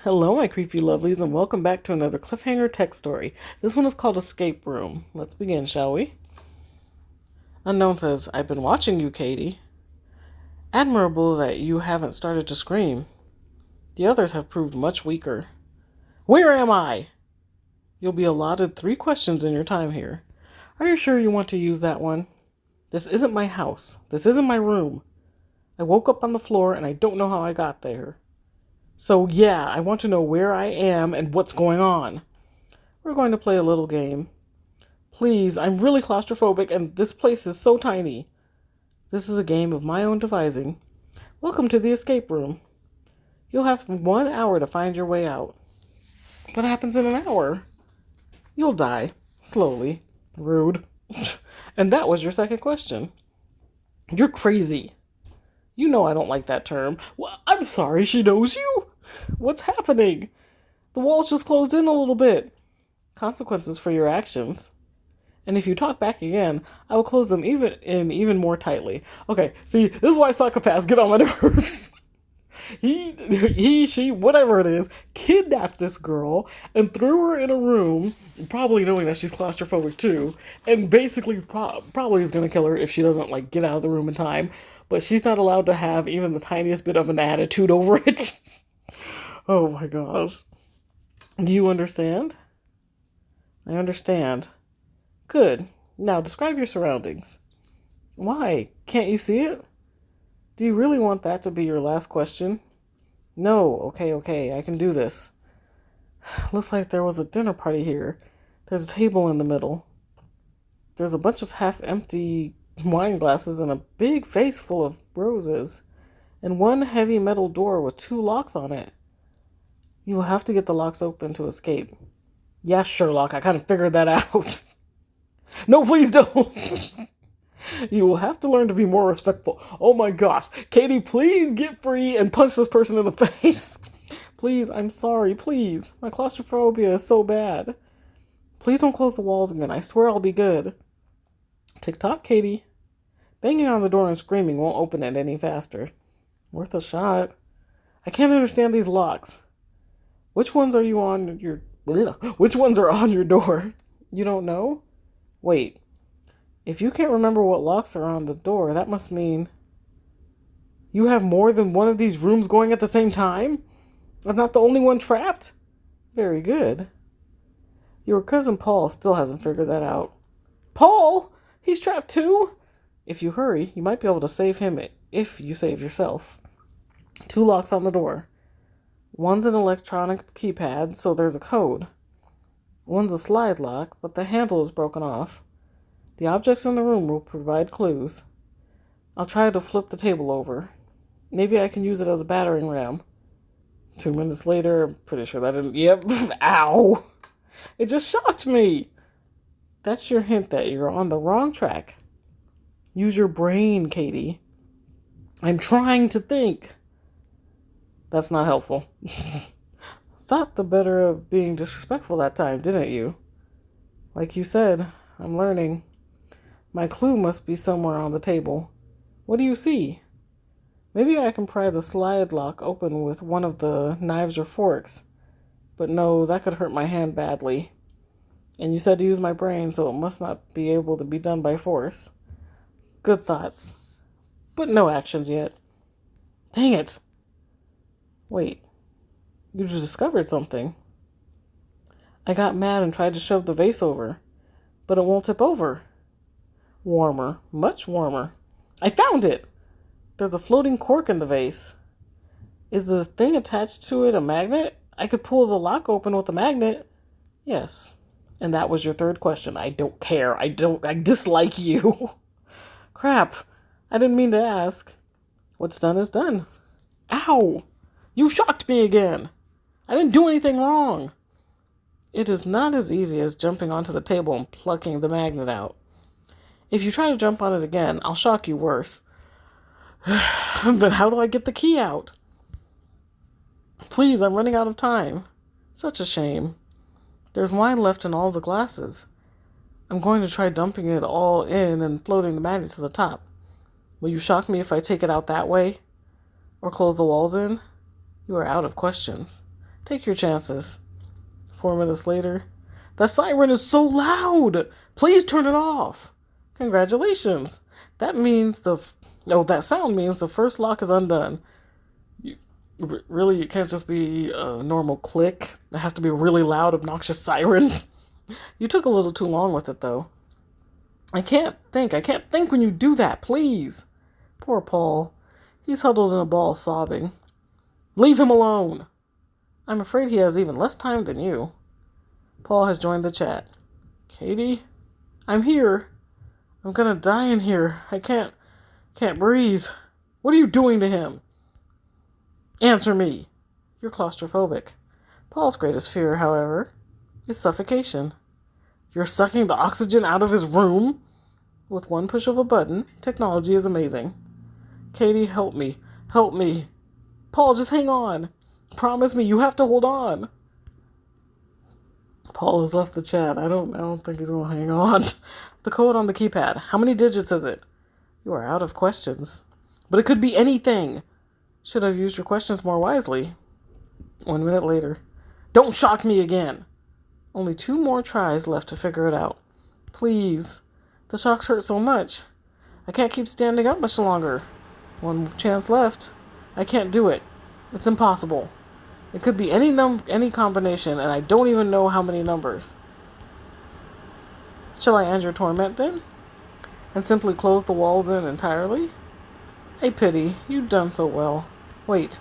Hello, my creepy lovelies, and welcome back to another cliffhanger tech story. This one is called Escape Room. Let's begin, shall we? Unknown says, I've been watching you, Katie. Admirable that you haven't started to scream. The others have proved much weaker. Where am I? You'll be allotted 3 questions in your time here. Are you sure you want to use that one? This isn't my house. This isn't my room. I woke up on the floor and I don't know how I got there. So yeah, I want to know where I am and what's going on. We're going to play a little game. Please, I'm really claustrophobic and this place is so tiny. This is a game of my own devising. Welcome to the escape room. You'll have 1 hour to find your way out. What happens in an hour? You'll die. Slowly. Rude. And that was your second question. You're crazy. You know I don't like that term. Well, I'm sorry, she knows you. What's happening? The walls just closed in a little bit. Consequences for your actions. And if you talk back again, I will close them even more tightly. Okay, see, this is why psychopaths get on my nerves. She, whatever it is, kidnapped this girl and threw her in a room, probably knowing that she's claustrophobic too, and basically probably is going to kill her if she doesn't, get out of the room in time. But she's not allowed to have even the tiniest bit of an attitude over it. Oh my gosh. Do you understand? I understand. Good. Now describe your surroundings. Why? Can't you see it? Do you really want that to be your last question? No. Okay, I can do this. Looks like there was a dinner party here. There's a table in the middle. There's a bunch of half-empty wine glasses and a big vase full of roses. And one heavy metal door with 2 locks on it. You will have to get the locks open to escape. Yeah, Sherlock, I kind of figured that out. No, please don't. You will have to learn to be more respectful. Oh my gosh. Katie, please get free and punch this person in the face. Please, I'm sorry, please. My claustrophobia is so bad. Please don't close the walls again. I swear I'll be good. Tick-tock, Katie. Banging on the door and screaming won't open it any faster. Worth a shot. I can't understand these locks. Which ones are on your door? You don't know? Wait. If you can't remember what locks are on the door, that must mean you have more than one of these rooms going at the same time? I'm not the only one trapped? Very good. Your cousin Paul still hasn't figured that out. Paul? He's trapped too? If you hurry, you might be able to save him if you save yourself. 2 locks on the door. One's an electronic keypad, so there's a code. One's a slide lock, but the handle is broken off. The objects in the room will provide clues. I'll try to flip the table over. Maybe I can use it as a battering ram. 2 minutes later, I'm pretty sure that didn't... Yep. Ow! It just shocked me! That's your hint that you're on the wrong track. Use your brain, Katie. I'm trying to think. That's not helpful. Thought the better of being disrespectful that time, didn't you? Like you said, I'm learning. My clue must be somewhere on the table. What do you see? Maybe I can pry the slide lock open with one of the knives or forks. But no, that could hurt my hand badly. And you said to use my brain, so it must not be able to be done by force. Good thoughts. But no actions yet. Dang it! Wait. You just discovered something. I got mad and tried to shove the vase over. But it won't tip over. Warmer. Much warmer. I found it! There's a floating cork in the vase. Is the thing attached to it a magnet? I could pull the lock open with a magnet. Yes. And that was your third question. I don't care. I dislike you. Crap. I didn't mean to ask. What's done is done. Ow! You shocked me again. I didn't do anything wrong. It is not as easy as jumping onto the table and plucking the magnet out. If you try to jump on it again, I'll shock you worse. But how do I get the key out? Please, I'm running out of time. Such a shame. There's wine left in all the glasses. I'm going to try dumping it all in and floating the magnet to the top. Will you shock me if I take it out that way? Or close the walls in? You are out of questions. Take your chances. 4 minutes later, that siren is so loud! Please turn it off! Congratulations! That means that sound means the first lock is undone. You, really, it can't just be a normal click. It has to be a really loud, obnoxious siren. You took a little too long with it, though. I can't think when you do that, please. Poor Paul. He's huddled in a ball, sobbing. Leave him alone. I'm afraid he has even less time than you. Paul has joined the chat. Katie? I'm here. I'm gonna die in here. I can't breathe. What are you doing to him? Answer me. You're claustrophobic. Paul's greatest fear, however, is suffocation. You're sucking the oxygen out of his room? With one push of a button, technology is amazing. Katie, help me. Help me. Paul, just hang on. Promise me, you have to hold on. Paul has left the chat. I don't think he's gonna hang on. The code on the keypad. How many digits is it? You are out of questions. But it could be anything. Should have used your questions more wisely. 1 minute later. Don't shock me again. Only 2 more tries left to figure it out. Please. The shocks hurt so much. I can't keep standing up much longer. 1 chance left. I can't do it. It's impossible. It could be any combination, and I don't even know how many numbers. Shall I end your torment then? And simply close the walls in entirely? A pity. You've done so well. Wait.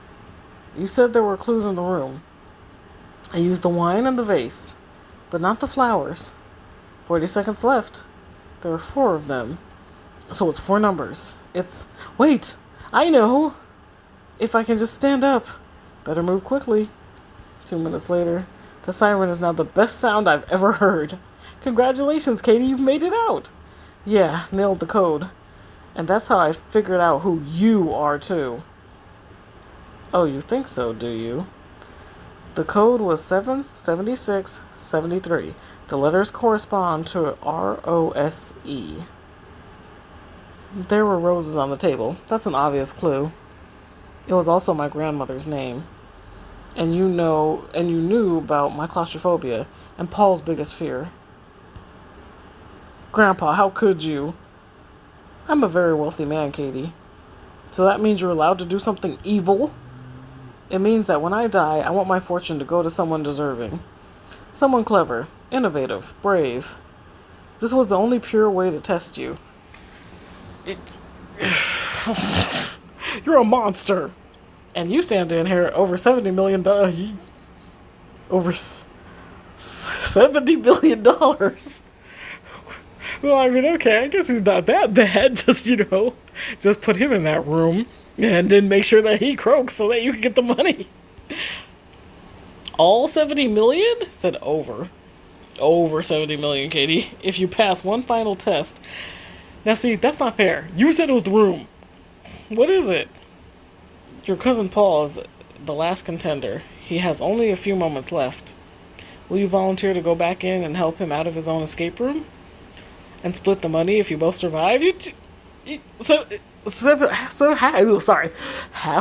You said there were clues in the room. I used the wine and the vase, but not the flowers. 40 seconds left. There are 4 of them. So it's 4 numbers. Wait! I know! If I can just stand up. Better move quickly. 2 minutes later. The siren is now the best sound I've ever heard. Congratulations, Katie, you've made it out. Yeah, nailed the code. And that's how I figured out who you are, too. Oh, you think so, do you? The code was 77673. The letters correspond to R-O-S-E. There were roses on the table. That's an obvious clue. It was also my grandmother's name. And you knew about my claustrophobia and Paul's biggest fear. Grandpa, how could you? I'm a very wealthy man, Katie. So that means you're allowed to do something evil? It means that when I die, I want my fortune to go to someone deserving. Someone clever, innovative, brave. This was the only pure way to test you. You're a monster. And you stand to inherit over $70 million. Over $70 billion. Well, I mean, okay, I guess he's not that bad. Just put him in that room and then make sure that he croaks so that you can get the money. All 70 million? Said over. Over 70 million, Katie. If you pass one final test. Now, see, that's not fair. You said it was the room. What is it? Your cousin Paul is the last contender. He has only a few moments left. Will you volunteer to go back in and help him out of his own escape room? And split the money if you both survive? Half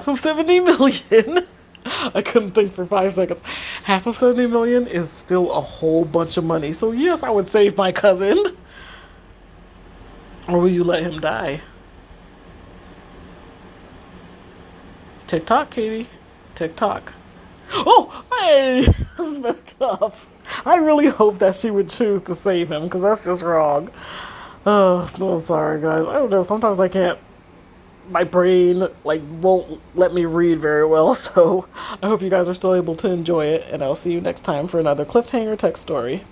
of 70 million? I couldn't think for 5 seconds. Half of 70 million is still a whole bunch of money. So yes, I would save my cousin. Or will you let him die? Tick-tock, Katie. Tick-tock. Oh, hey! This is messed up. I really hope that she would choose to save him, because that's just wrong. Oh, no, sorry, guys. I don't know. Sometimes I can't. My brain, won't let me read very well, so I hope you guys are still able to enjoy it, and I'll see you next time for another cliffhanger text story.